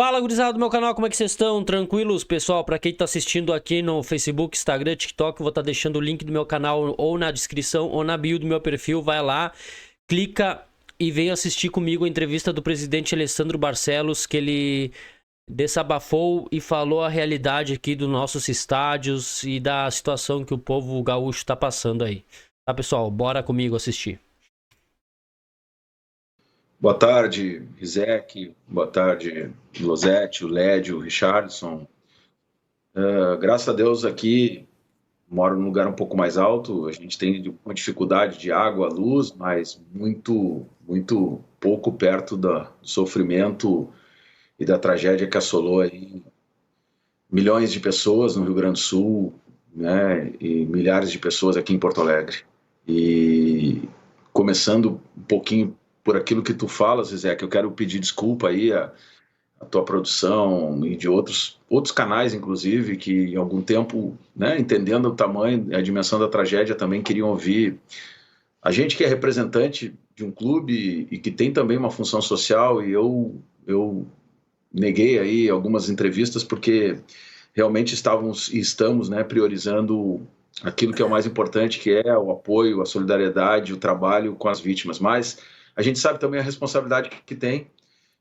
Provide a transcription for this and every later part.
Fala, gurizada do meu canal, como é que vocês estão? Tranquilos, pessoal? Pra quem tá assistindo aqui no Facebook, Instagram, TikTok, eu vou estar deixando o link do meu canal ou na descrição ou na bio do meu perfil. Vai lá, clica e vem assistir comigo a entrevista do presidente Alessandro Barcelos, que ele desabafou e falou a realidade aqui dos nossos estádios e da situação que o povo gaúcho tá passando aí. Tá, pessoal? Bora comigo assistir. Boa tarde, Rizek. Boa tarde, Losetti, o Lédio, o Richardson. Graças a Deus aqui moro num lugar um pouco mais alto. A gente tem uma dificuldade de água, luz, mas muito pouco perto do sofrimento e da tragédia que assolou aí milhões de pessoas no Rio Grande do Sul, né, e milhares de pessoas aqui em Porto Alegre. E começando um pouquinho por aquilo que tu falas, Zé, que eu quero pedir desculpa aí a tua produção e de outros canais, inclusive, que em algum tempo, né, entendendo o tamanho, a dimensão da tragédia, também queriam ouvir. A gente que é representante de um clube e que tem também uma função social, e eu neguei aí algumas entrevistas porque realmente estamos, né, priorizando aquilo que é o mais importante, que é o apoio, a solidariedade, o trabalho com as vítimas. Mas a gente sabe também a responsabilidade que tem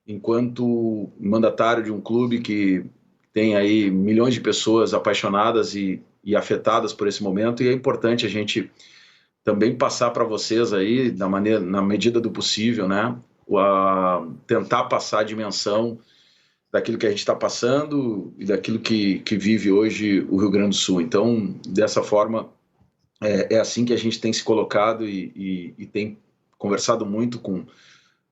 enquanto mandatário de um clube que tem aí milhões de pessoas apaixonadas e afetadas por esse momento, e é importante a gente também passar para vocês aí, na medida do possível, né, tentar passar a dimensão daquilo que a gente está passando e daquilo que vive hoje o Rio Grande do Sul. Então, dessa forma, é assim que a gente tem se colocado e tem conversado muito com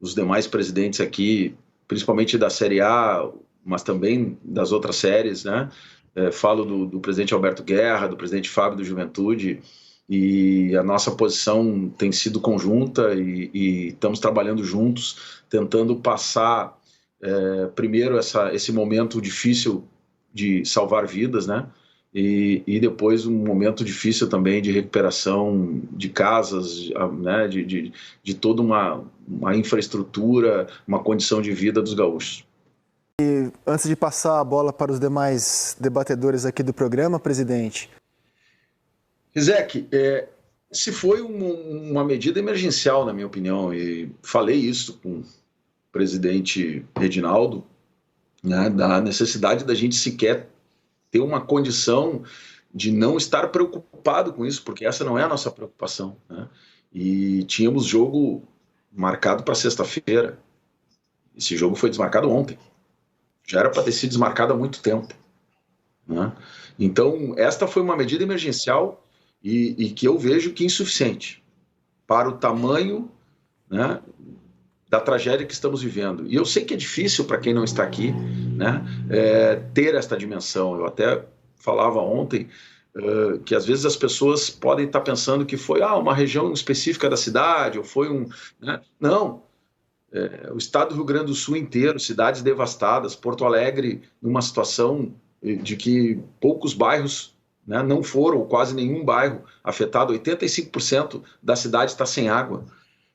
os demais presidentes aqui, principalmente da Série A, mas também das outras séries, né? Falo do presidente Alberto Guerra, do presidente Fábio do Juventude, e a nossa posição tem sido conjunta e estamos trabalhando juntos, tentando passar primeiro esse momento difícil de salvar vidas, né? E depois um momento difícil também de recuperação de casas, né? De toda uma infraestrutura, uma condição de vida dos gaúchos. E antes de passar a bola para os demais debatedores aqui do programa, presidente. Rizek, se foi uma medida emergencial, na minha opinião, e falei isso com presidente Reginaldo, né, da necessidade da gente sequer ter uma condição de não estar preocupado com isso, porque essa não é a nossa preocupação, né? E tínhamos jogo marcado para sexta-feira. Esse jogo foi desmarcado ontem. Já era para ter sido desmarcado há muito tempo, né? Então, esta foi uma medida emergencial e que eu vejo que insuficiente para o tamanho, né, da tragédia que estamos vivendo. E eu sei que é difícil para quem não está aqui, né, ter esta dimensão. Eu até falava ontem que às vezes as pessoas podem estar pensando que foi uma região específica da cidade, ou foi né? Não. O estado do Rio Grande do Sul inteiro, cidades devastadas, Porto Alegre numa situação de que poucos bairros, né, não foram, ou quase nenhum bairro afetado, 85% da cidade está sem água.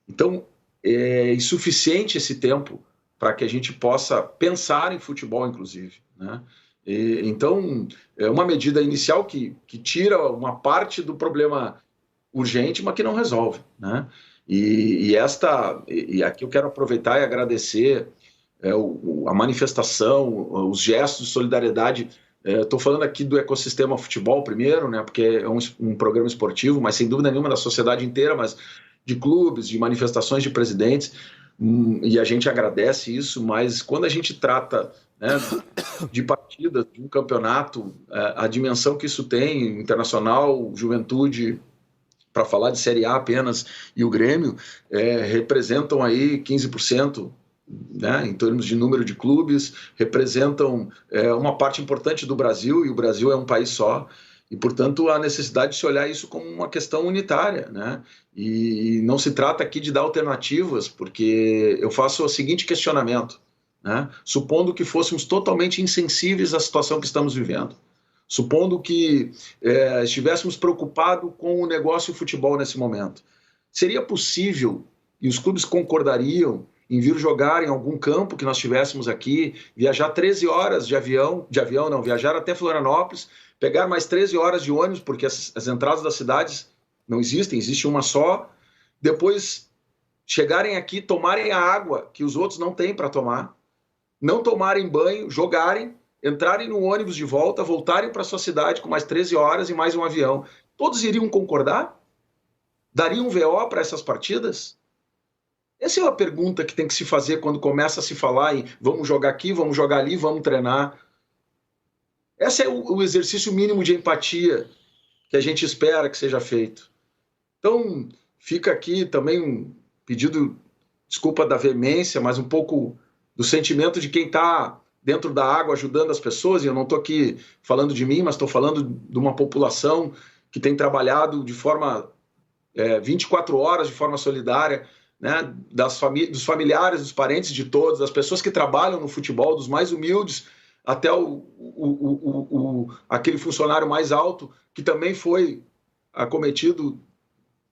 Então, é insuficiente esse tempo para que a gente possa pensar em futebol, inclusive, né? Então, é uma medida inicial que tira uma parte do problema urgente, mas que não resolve, né? E aqui eu quero aproveitar e agradecer a manifestação, os gestos de solidariedade. Estou falando aqui do ecossistema futebol primeiro, né? Porque é um programa esportivo, mas sem dúvida nenhuma da sociedade inteira, mas de clubes, de manifestações de presidentes, e a gente agradece isso, mas quando a gente trata, né, de partidas, de um campeonato, a dimensão que isso tem, Internacional, Juventude, para falar de Série A apenas, e o Grêmio, representam aí 15%, né, em termos de número de clubes, representam uma parte importante do Brasil, e o Brasil é um país só, e, portanto, a necessidade de se olhar isso como uma questão unitária, né? E não se trata aqui de dar alternativas, porque eu faço o seguinte questionamento, né? Supondo que fôssemos totalmente insensíveis à situação que estamos vivendo, supondo que estivéssemos preocupados com o negócio futebol nesse momento, seria possível, e os clubes concordariam, em vir jogar em algum campo que nós tivéssemos aqui, viajar 13 horas viajar até Florianópolis, pegar mais 13 horas de ônibus, porque as entradas das cidades não existem, existe uma só, depois chegarem aqui, tomarem a água que os outros não têm para tomar, não tomarem banho, jogarem, entrarem no ônibus de volta, voltarem para sua cidade com mais 13 horas e mais um avião. Todos iriam concordar? Dariam um VO para essas partidas? Essa é uma pergunta que tem que se fazer quando começa a se falar em vamos jogar aqui, vamos jogar ali, vamos treinar. Esse é o exercício mínimo de empatia que a gente espera que seja feito. Então, fica aqui também um pedido, desculpa da veemência, mas um pouco do sentimento de quem está dentro da água ajudando as pessoas, e eu não estou aqui falando de mim, mas estou falando de uma população que tem trabalhado de forma 24 horas, de forma solidária, né, dos familiares, dos parentes de todos, das pessoas que trabalham no futebol, dos mais humildes até aquele funcionário mais alto que também foi acometido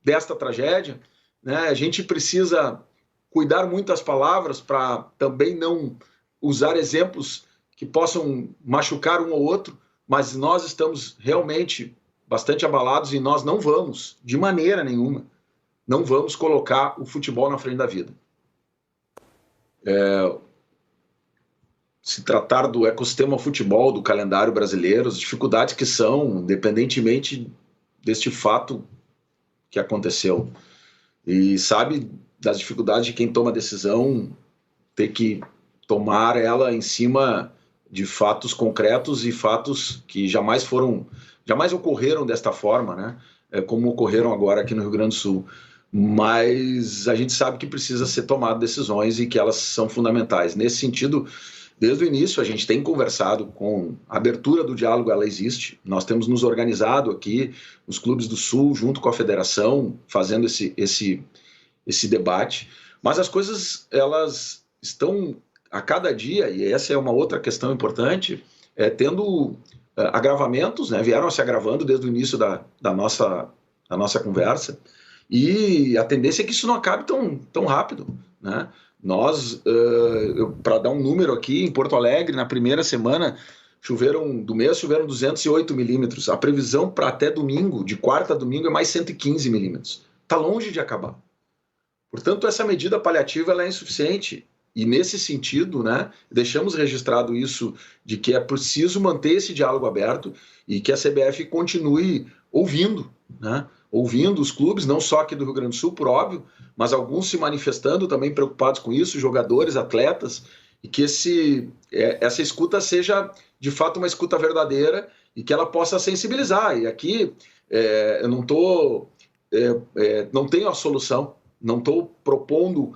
desta tragédia, né? A gente precisa cuidar muito das palavras para também não usar exemplos que possam machucar um ou outro, mas nós estamos realmente bastante abalados e nós não vamos, de maneira nenhuma, não vamos colocar o futebol na frente da vida. Se tratar do ecossistema futebol, do calendário brasileiro, as dificuldades que são, independentemente deste fato que aconteceu. E sabe das dificuldades de quem toma a decisão ter que tomar ela em cima de fatos concretos e fatos que jamais ocorreram desta forma, né? Como ocorreram agora aqui no Rio Grande do Sul. Mas a gente sabe que precisa ser tomado decisões e que elas são fundamentais. Nesse sentido, desde o início a gente tem conversado com a abertura do diálogo, ela existe. Nós temos nos organizado aqui, os clubes do Sul, junto com a federação, fazendo esse debate. Mas as coisas, elas estão a cada dia, e essa é uma outra questão importante, tendo agravamentos, né? Vieram se agravando desde o início da nossa conversa, e a tendência é que isso não acabe tão rápido, né? Nós, para dar um número aqui, em Porto Alegre, na primeira semana choveram 208 milímetros. A previsão para até domingo, de quarta a domingo, é mais 115 milímetros. Está longe de acabar. Portanto, essa medida paliativa ela é insuficiente. E nesse sentido, né, deixamos registrado isso de que é preciso manter esse diálogo aberto e que a CBF continue ouvindo, né? Ouvindo os clubes, não só aqui do Rio Grande do Sul, por óbvio, mas alguns se manifestando também preocupados com isso, jogadores, atletas, e que essa escuta seja de fato uma escuta verdadeira e que ela possa sensibilizar. E aqui eu não tenho a solução, não estou propondo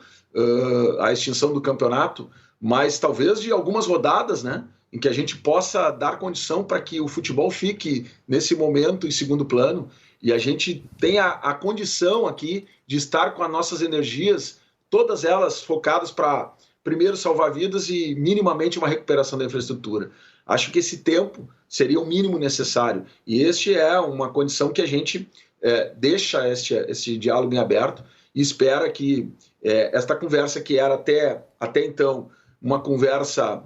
a extinção do campeonato, mas talvez de algumas rodadas, né, em que a gente possa dar condição para que o futebol fique nesse momento em segundo plano e a gente tenha a condição aqui de estar com as nossas energias, todas elas focadas para primeiro salvar vidas e minimamente uma recuperação da infraestrutura. Acho que esse tempo seria o mínimo necessário e este é uma condição que a gente deixa esse diálogo em aberto e espera que esta conversa que era até então uma conversa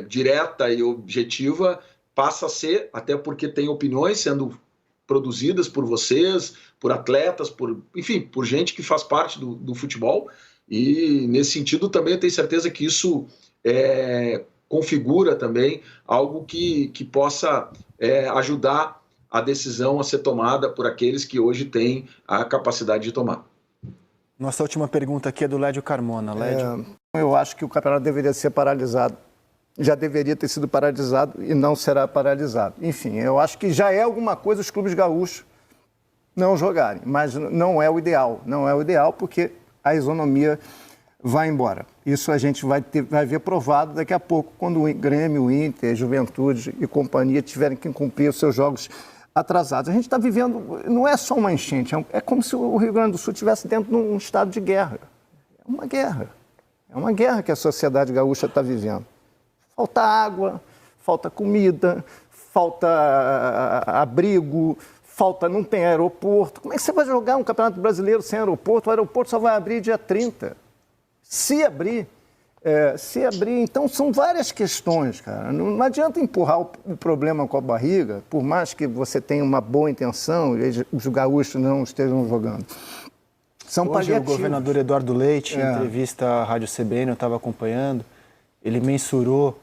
direta e objetiva passa a ser, até porque tem opiniões sendo produzidas por vocês, por atletas, enfim, por gente que faz parte do futebol, e nesse sentido também eu tenho certeza que isso configura também algo que possa ajudar a decisão a ser tomada por aqueles que hoje têm a capacidade de tomar. Nossa última pergunta aqui é do Lédio Carmona. Lédio. Eu acho que o campeonato deveria ser paralisado. Já deveria ter sido paralisado e não será paralisado. Enfim, eu acho que já é alguma coisa os clubes gaúchos não jogarem, mas não é o ideal. Não é o ideal porque a isonomia vai embora. Isso a gente vai ver provado daqui a pouco, quando o Grêmio, o Inter, Juventude e companhia tiverem que cumprir os seus jogos atrasados. A gente está vivendo, não é só uma enchente, é como se o Rio Grande do Sul estivesse dentro de um estado de guerra. É uma guerra. É uma guerra que a sociedade gaúcha está vivendo. Falta água, falta comida, falta abrigo, não tem aeroporto. Como é que você vai jogar um campeonato brasileiro sem aeroporto? O aeroporto só vai abrir dia 30. Se abrir, então são várias questões, cara. Não adianta empurrar o problema com a barriga, por mais que você tenha uma boa intenção e os gaúchos não estejam jogando. São Hoje paliativos. o governador Eduardo Leite, em entrevista à Rádio CBN, eu estava acompanhando, ele mensurou...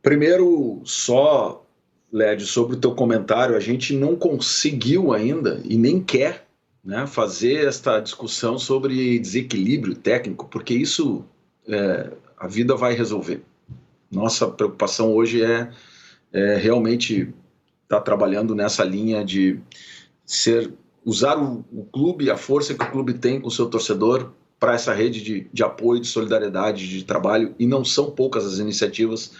Primeiro, só, Led, sobre o teu comentário, a gente não conseguiu ainda e nem quer, né, fazer esta discussão sobre desequilíbrio técnico, porque isso a vida vai resolver. Nossa preocupação hoje é realmente estar trabalhando nessa linha de usar o clube, a força que o clube tem com o seu torcedor para essa rede de apoio, de solidariedade, de trabalho, e não são poucas as iniciativas,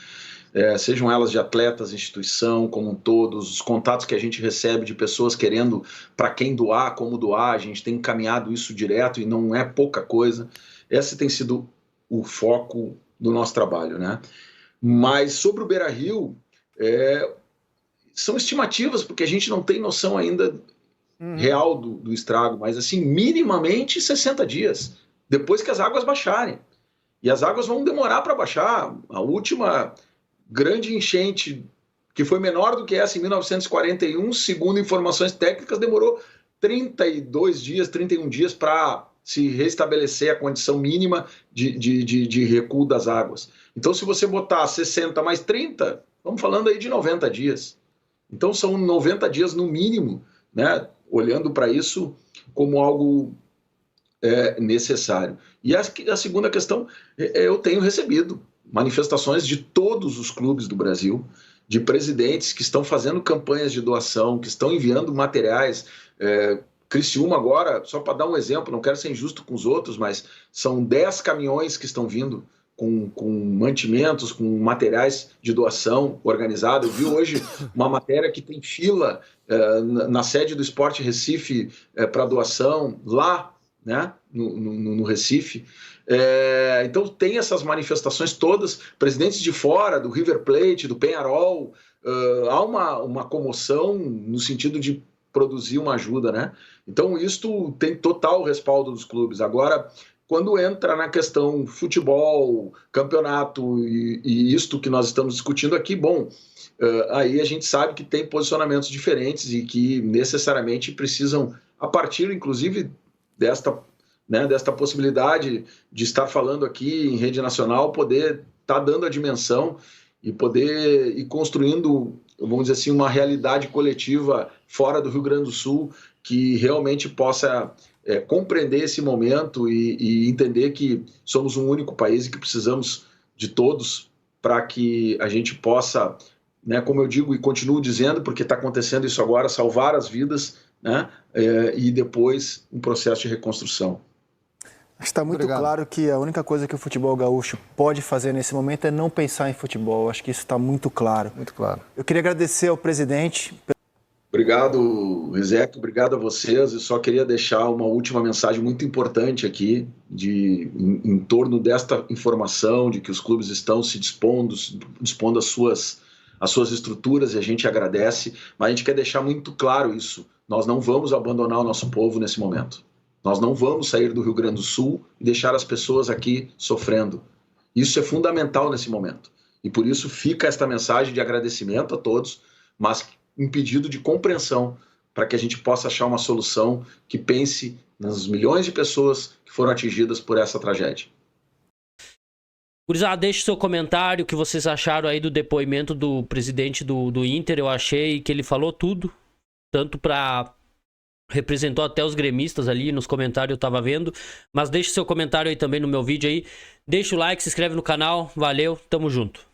sejam elas de atletas, instituição como um todo, os contatos que a gente recebe de pessoas querendo para quem doar, como doar, a gente tem encaminhado isso direto e não é pouca coisa. Esse tem sido o foco do nosso trabalho, né? Mas sobre o Beira-Rio, são estimativas, porque a gente não tem noção ainda real do estrago, mas assim, minimamente 60 dias, depois que as águas baixarem. E as águas vão demorar para baixar. A última grande enchente, que foi menor do que essa em 1941, segundo informações técnicas, demorou 32 dias, 31 dias para se restabelecer a condição mínima de recuo das águas. Então, se você botar 60 mais 30, estamos falando aí de 90 dias. Então, são 90 dias no mínimo, né, olhando para isso como algo necessário. E a segunda questão, eu tenho recebido manifestações de todos os clubes do Brasil, de presidentes que estão fazendo campanhas de doação, que estão enviando materiais. Criciúma agora, só para dar um exemplo, não quero ser injusto com os outros, mas são 10 caminhões que estão vindo com mantimentos, com materiais de doação organizado. Eu vi hoje uma matéria que tem fila na sede do Sport Recife para doação, lá, né, no Recife. Então tem essas manifestações todas, presidentes de fora, do River Plate, do Peñarol, há uma comoção no sentido de produzir uma ajuda, né? Então isto tem total respaldo dos clubes. Agora, quando entra na questão futebol, campeonato e isto que nós estamos discutindo aqui, bom, aí a gente sabe que tem posicionamentos diferentes e que necessariamente precisam, a partir inclusive desta possibilidade de estar falando aqui em rede nacional, poder estar dando a dimensão e poder ir construindo, vamos dizer assim, uma realidade coletiva fora do Rio Grande do Sul que realmente possa compreender esse momento e entender que somos um único país e que precisamos de todos para que a gente possa, né, como eu digo e continuo dizendo, porque está acontecendo isso agora, salvar as vidas, né, e depois um processo de reconstrução. Está muito claro que a única coisa que o futebol gaúcho pode fazer nesse momento é não pensar em futebol. Acho que isso está muito claro. Muito claro. Eu queria agradecer ao presidente. Obrigado, Rizek, obrigado a vocês. Eu só queria deixar uma última mensagem muito importante aqui em torno desta informação de que os clubes estão se dispondo às suas estruturas, e a gente agradece, mas a gente quer deixar muito claro isso. Nós não vamos abandonar o nosso povo nesse momento. Nós não vamos sair do Rio Grande do Sul e deixar as pessoas aqui sofrendo. Isso é fundamental nesse momento. E por isso fica esta mensagem de agradecimento a todos, mas um pedido de compreensão para que a gente possa achar uma solução que pense nas milhões de pessoas que foram atingidas por essa tragédia. Gurizada, deixe seu comentário, o que vocês acharam aí do depoimento do presidente do Inter. Eu achei que ele falou tudo, tanto para... representou até os gremistas ali nos comentários, eu tava vendo. Mas deixe seu comentário aí também no meu vídeo aí. Deixa o like, se inscreve no canal. Valeu, tamo junto.